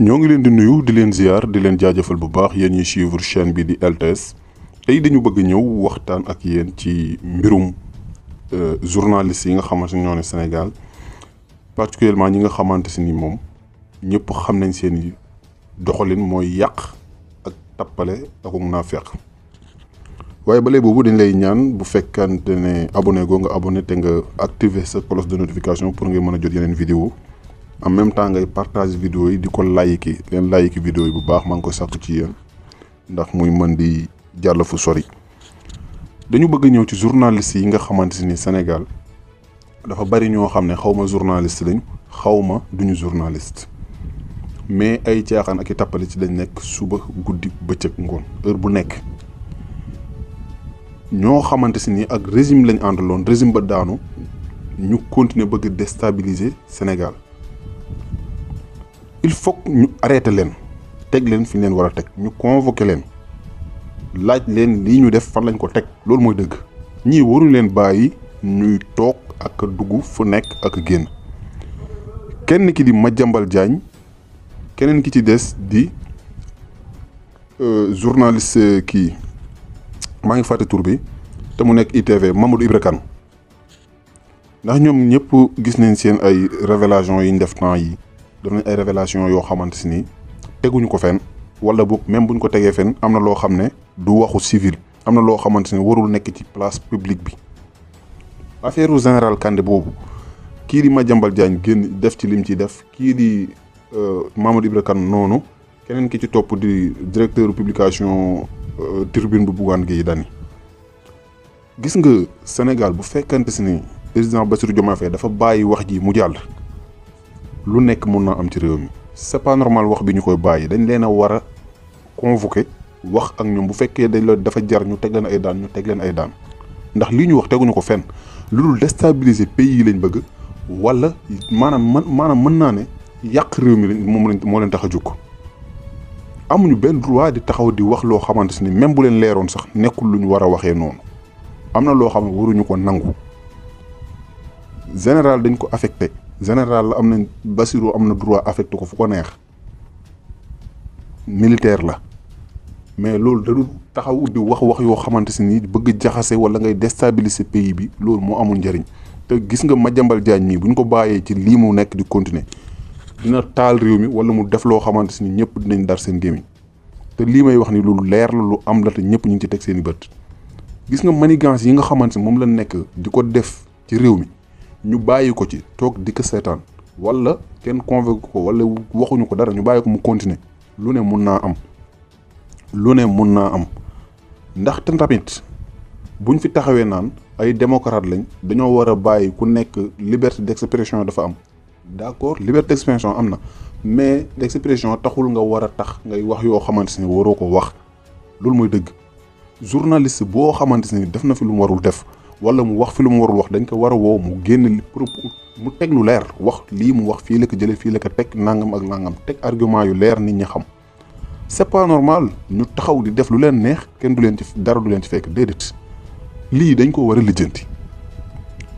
ñoo ngi leen di nuyu di leen ziar di leen jaajëfal bu baax yéen ñuy suivre chaîne bi di LTS tey dañu bëgg ñëw waxtaan ak yéen ci mbirum journalistes yi nga xamante ne ñoo ne Sénégal particulièrement ñi nga xamante si ni moom ñëpp xam nañ seen doxalin mooy yàq ak tappale ak naafeq waaye ba léegi boobu dañ lay ñaan bu fekkante ne abonné goo nga abonné te nga activer sa cloche de notification pour nga mën a jot yeneen vidéo en même temps ngay partage vidéo yi di ko like vidéo yi bu baax maa ngi koy sàkku ci yéen ndax muy mën di jàll fu sori dañu bëgg ñëw ci journaliste yi nga xamante ni Sénégal dafa bari ñoo xam ne xaw ma journaliste lañ xaw ma duñu journaliste mais ay caaxaan ak i tappale ci lañ nekk suba guddi bëccëg ngoon heure bu nekk ñoo xamante si ni ak régime lañ àndaloon régime ba daanu ñu continuer bëgg déstabiliser Sénégal il faut ñu arrêter leen teg leen fi ñu leen war a teg ñu convoquer leen laaj leen lii ñu def fan lañ ko teg loolu mooy dëgg ñii waruñ leen bàyyi ñuy toog ak dugg fu nekk ak génn kenn ki di Madiambal Diagne keneen ki ci des di journaliste kii maa ngi fàtte tur bi te mu nekk ITV Mamadou Ibra Kane ndax ñoom ñëpp gis nañ seen ay révélation yi ñu def temps yi def nañ ay révélation yoo xamante si ni teguñu ko fenn wala boog même buñ ko tegee fenn am na loo xam ne du waxu civil am na loo xamante ni warul nekk ci place publique bi affaire général Kandé boobu kii di Madiambal Diagne génn def ci lim ci def kii di Mamadou Ibra Kane noonu keneen ki ci topp di directeur publication Tribune bu Bougane Gueye Dany gis nga Sénégal bu fekkante si ni président Bassirou Diomaye Faye dafa bàyyi wax ji mu jàll lu nekk mun naa am ci réew mi c'est pas normal wax bi ñu koy bàyyi dañ leen a war a convoquer wax ak ñoom bu fekkee dañ la dafa jar ñu teg leen ay daan ñu teg leen ay daan ndax lii ñu wax teguñu ko fenn lu dul déstabiliser pays yi lañ bëgg wala maanaam mën naa ne yàq réew mi moo leen tax a jóg amuñu benn droit di taxaw di wax loo xamante si ni même bu leen leeroon sax nekkul lu ñu war a waxee noonu am na loo xam ne waruñu ko nangu général dañ ko affecté général la am nañ Bassirou am na droit affecté ko fu ko neex militaire la mais loolu da du taxaw di wax yoo xamante si ni bëgg jaxase wala ngay déstabiliser pays bi loolu moo amul njëriñ te gis nga Madiambal Diagne mii bu ñu ko bàyyee ci lii mu nekk di continuer dina taal réew mi wala mu def loo xamante si ni ñëpp dinañ dar seen gémmiñ te lii may wax ni lu leer la lu am la te ñëpp ñu ngi ci teg seen i bët gis nga manigance yi nga xamante ni moom la nekk di ko def ci réew mi ñu bàyyi ko ci toog di ko seetaan wala kenn convoqué ko wala waxuñu ko dara ñu bàyyi ko mu continuer lu ne mun naa am ndax te tamit buñ fi taxawee naan ay démocrate lañ dañoo war a bàyyi ku nekk liberté d'expression dafa am d'accord liberté d'expression am na mais d'expression taxul nga war a tax ngay wax yoo xamante ni waroo ko wax loolu mooy dëgg journaliste boo xamante ni def na fi lu mu warul def wala mu wax fi lu mu warul wax dañ ko war a woo mu génn mu teg lu leer wax lii mu wax fii la ko jëlee fii la ko teg nangam ak nangam teg argument yu leer nit ñi xam c'est pas normal ñu taxaw di def lu leen neex kenn du leen ci dara du leen ci fekk déedéet lii dañ ko war a lijjanti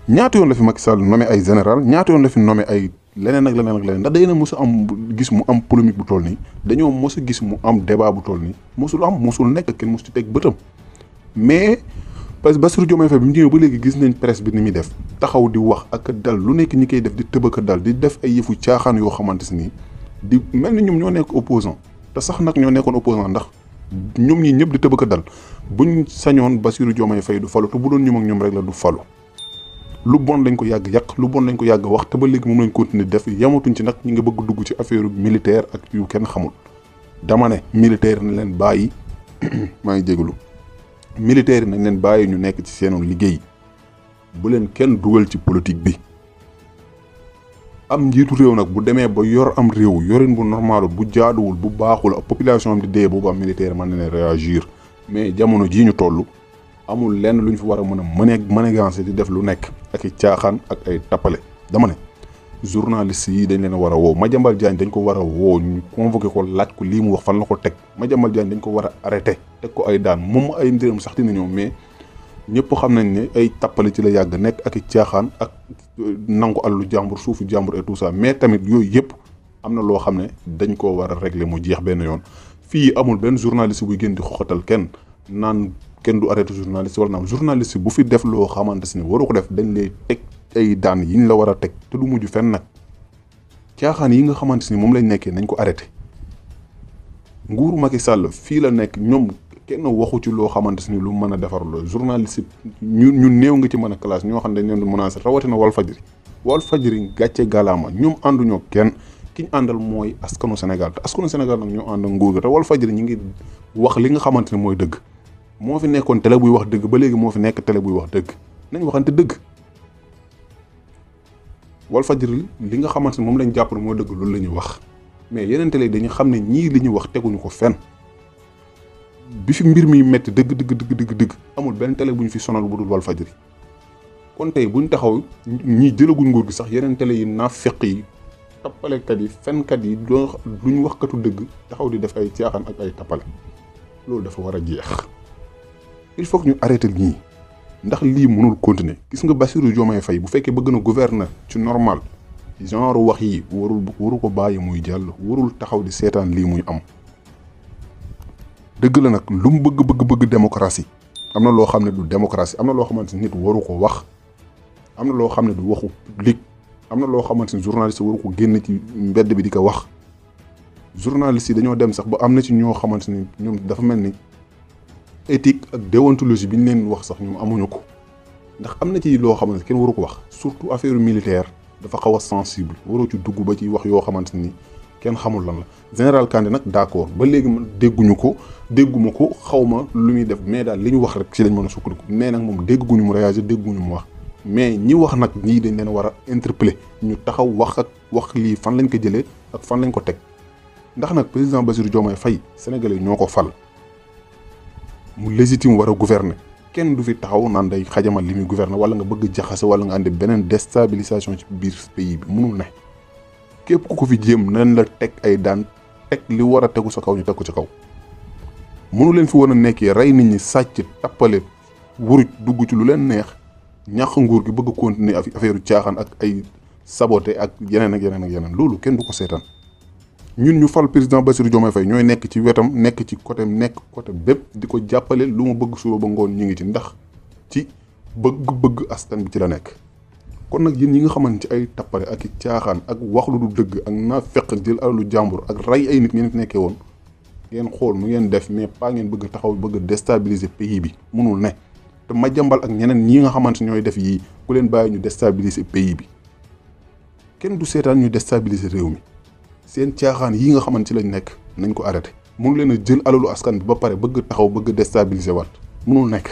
ñaata yoon la fi Macky Sall nommé ay général ñaata yoon la fi nommé ay leneen ak leneen ndax day na mos a am gis mu am polémique bu toll nii dañoo mos a gis mu am débat bu toll nii mosul nekk kenn mos ci teg bëtam mais parce que Bassirou Diomaye Faye bi mu ñëwee ba léegi gis nañ presse bi ni muy def taxaw di wax ak dal lu nekk ñi koy def di tëbaka dal di def ay yëfu caaxaan yoo xamante si nii di mel ni ñoom ñoo nekk opposant te sax nag ñoo nekkoon opposant ndax ñoom ñi ñëpp di tëbaka dal buñ sañoon Bassirou Diomaye Faye du falu te bu doon ñoom ak ñoom rek la du falu lu bon lañ ko yàgg yàq lu bon lañ ko yàgg wax te ba léegi moom lañ continuer def yamatuñ ci nag ñi nga bëgg dugg ci affaire militaire ak yu kenn xamul dama ne militaire nañ leen bàyyi maa ngi jégalu militaire nañ leen bàyyi ñu nekk ci seenu liggéey bu leen kenn dugal ci politique bi am njiitu réew nag bu demee ba yor am réew yorin bu normal bu jaaduwul bu baaxul ak population am di dee boobu am militaire mën na leen réagir mais jamono jii ñu toll amul lenn lu ñu fi war a mën a manigancé di def lu nekk ak i caaxaan ak ay tappale dama ne journaliste yi dañ leen a war a woo Madiambal Diagne dañ ko war a woo ñu convoqué ko laaj ko lii mu wax fan la ko teg Madiambal Diagne dañ ko war a arrêté teg ko ay daan moom ay mbiram sax dina ñëw mais ñëpp xam nañ ne ay tappale ci la yàgg nekk ak i caaxaan ak nangu àllu jàmbur suufu jàmbur et tout ça mais tamit yooyu yëpp am na loo xam ne dañ koo war a régler mu jeex benn yoon. fii amul benn journaliste buy gën di xoxatal kenn naan kenn du arrêté journaliste wala naam journaliste bu fi def loo xamante ni waru ko def dañ lay teg ay daan yiñ la war a teg te du mujj fenn nag caaxaan yi nga xamante ni moom lañ nekkee nañ ko arrêté. nguuru Macky Sall fii la nekk ñoom kenn waxu ci loo xamante ni lu mën a defar la journaliste ñu néew nga ci mën a classe ñoo xam ne dañ leen di menacé rawatina Walfadjri gàcce galaama ñoom ànduñoo kenn ki ñu àndal mooy askanu Sénégal te askanu Sénégal nag ñoo ànd ak nguur gi te Walfadjri ñu ngi wax li nga xamante ne mooy dëgg moo fi nekkoon télé buy wax dëgg ba léegi moo fi nekk télé buy wax dëgg nañ waxante dëgg. Walfadjri li nga xamante ne moom lañ jàpp ne mooy dëgg loolu la ñuy wax mais yeneen télé dañu xam ne ñii li ñuy wax teguñu ko fenn bi fi mbir mi metti dëgg amul benn télé bu ñu fi sonal bu dul Walfadjri kon tey buñ taxaw ñii jëlaguñ nguur gi sax yeneen télé yi naafeq yi tappalekat yi fenkat yi duñ waxkatu dëgg taxaw di def ay caaxaan ak ay tappale loolu dafa war a jeex. il faut que ñu arrêté ñii ndax lii mënul continuer gis nga Bassirou Diomaye Faye bu fekkee bëgg na gouverner ci normal genre wax yi waru ko bàyyi muy jàll warul taxaw di seetaan lii muy am. dëgg la nag lu mu bëgg démocratie am na loo xam ne du démocratie am na loo xamante ni nit waru ko wax am na loo xam ne du waxu public am na loo xamante ni journaliste waru ko génn ci mbedd bi di ko wax. journaliste yi dañoo dem sax ba am na ci ñoo xamante ni ñoom dafa mel ni éthique ak déontologie bi ñu leen wax sax ñoom amuñu ko ndax am na ci loo xamante ni kenn waru ko wax surtout affaire militaire dafa xaw a sensible waroo ci dugg ba ci wax yoo xamante ni kenn xamul lan la. général Kandé nag d'accord ba léegi man dégguma ko xawma lu muy def mais daal li ñu wax rek ci lañ mën a sukkandiku mais nag moom dégguñu mu réagir dégguñu mu wax mais ñi wax nag ñii dañ leen war a interpeller ñu taxaw wax lii fan lañ ko jëlee ak fan lañ ko teg ndax nag président Bassirou Diomaye Faye sénégalais ñoo ko fal mu légitime war a gouverner kenn du fi taxaw naan day xajamal li muy gouverner wala nga bëgg jaxase wala nga andi beneen déstabilisation ci biir pays bi mënul ne képp ku ko fi jéem nañ la teg ay daan teg li war a tegu sa kaw ñu teg ko ci kaw mënu leen fi war a nekkee rey nit ñi sàcc tappale wuruj dugg ci lu leen neex ñàq nguur gi bëgg continuer affaire caaxaan ak ay saboté ak yeneen loolu kenn du ko seetaan. ñun ñu fal président Bassirou Diomaye Faye ñooy nekk ci wetam nekk ci côté bépp di ko jàppale lu mu bëgg suba ba ngoon ñu ngi ci ndax ci bëgg askan bi ci la nekk. kon nag yéen ñi nga xamante ci ay tappale ak i caaxaan ak wax lu du dëgg ak naa fekk jël alalu jàmbur ak rey ay nit ngeen fi nekkee woon ngeen xool nu ngeen def mais pas ngeen bëgg taxaw bëgg déstabiliser pays bi mënul ne te Madiambal ak ñeneen ñi nga xamante ñooy def yii ku leen bàyyi ñu déstabiliser pays bi kenn du seetaan ñu déstabiliser réew mi. seen caaxaan yi nga xamante ci lañ nekk nañ ko arrêté mënu leen a jël alalu askan bi ba pare bëgg taxaw bëgg déstabiliser waat mënul nekk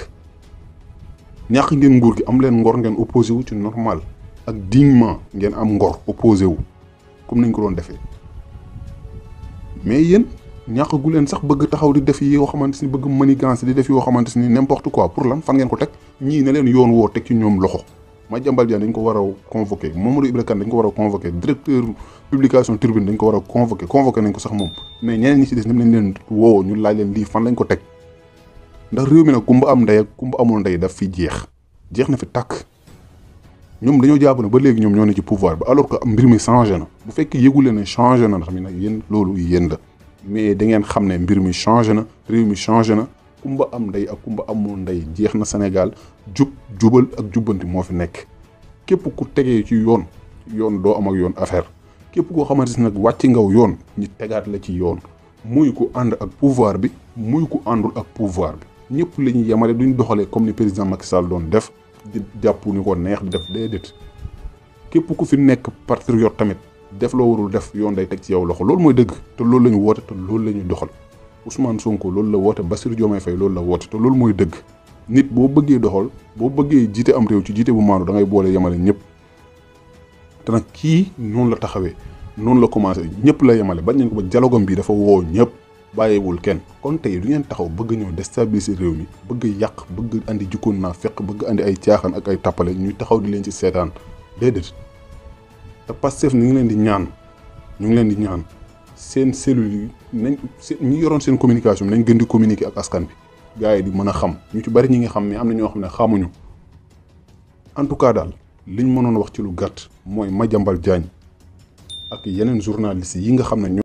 ñàkk ngeen nguur gi am leen ngor ngeen opposé wu ci normal ak dignement ngeen am ngor opposé wu comme nañ ko doon defee mais yéen ñàkk gu leen sax bëgg taxaw di def yoo xamante ni bëgg manigance di def yoo xamante ni n'importe quoi pour lan fan ngeen ko teg ñii ne leen yoon woo teg ci ñoom loxo. Madiambal Diagne dañ ko war a convoqué Mamadou Ibra Kane dañ ko war a convoqué directeur publication Tribune dañ ko war a convoqué nañ ko sax moom mais ñeneen ñi ci des ñoom nañ leen woo ñu laaj leen lii fan lañ ko teg ndax réew mi nag kumba am ndey ak kumba amul ndey daf fi jeex na fi tàkk ñoom dañoo jàpp ne ba léegi ñoom ñoo ne ci pouvoir ba alors que mbir mi changé na bu fekkee yëgu leen ne changé na ndax mi nag yéen loolu yéen la mais da ngeen xam ne mbir mi changé na réew mi changé na kumba am ndey ak kumba amul ndey jeex na Sénégal jubal ak jubbanti moo fi nekk képp ku tegee ci yoon doo am ak yoon affaire képp koo xamante ne nag wàcc ngaw yoon ñi tegaat la ci yoon muy ku ànd ak pouvoir bi muy ku àndul ak pouvoir bi ñëpp la ñuy yemale duñ doxalee comme ni président Macky Sall doon def di jàpp ni ko neex di def déedéet képp ku fi nekk patriote tamit def loo warul def yoon day teg ci yow loxo loolu mooy dëgg te loolu la ñu woote te loolu la ñuy doxal Ousmane Sonko loolu la woote Bassirou Diomaye Faye loolu la woote te loolu mooy dëgg nit boo bëggee doxal boo bëggee jiite am réew ci jiite bu maandu da ngay boole yemale ñëpp te nag kii noonu la taxawee noonu la commencé ñëpp la yemale bañ nañ ko ba dialogue bi dafa woo ñëpp bàyyiwul kenn kon tey du ngeen taxaw bëgg ñëw déstabiliser réew mi bëgg yàq bëgg andi jikkoon naa fekk bëgg andi ay caaxaan ak ay tappale ñuy taxaw di leen ci seetaan déedéet te Pastef ñu ngi leen di ñaan seen cellules yi nañ ñi yoroon seen communication nañ gën di communiquer ak askan bi gars yi di mën a xam ñu ci bari ñi nga xam mais am na ñoo xam ne xamuñu en tout cas daal liñ mënoon wax ci lu gàtt mooy Madiambal Diagne ak yeneen journalistes yi nga xam ne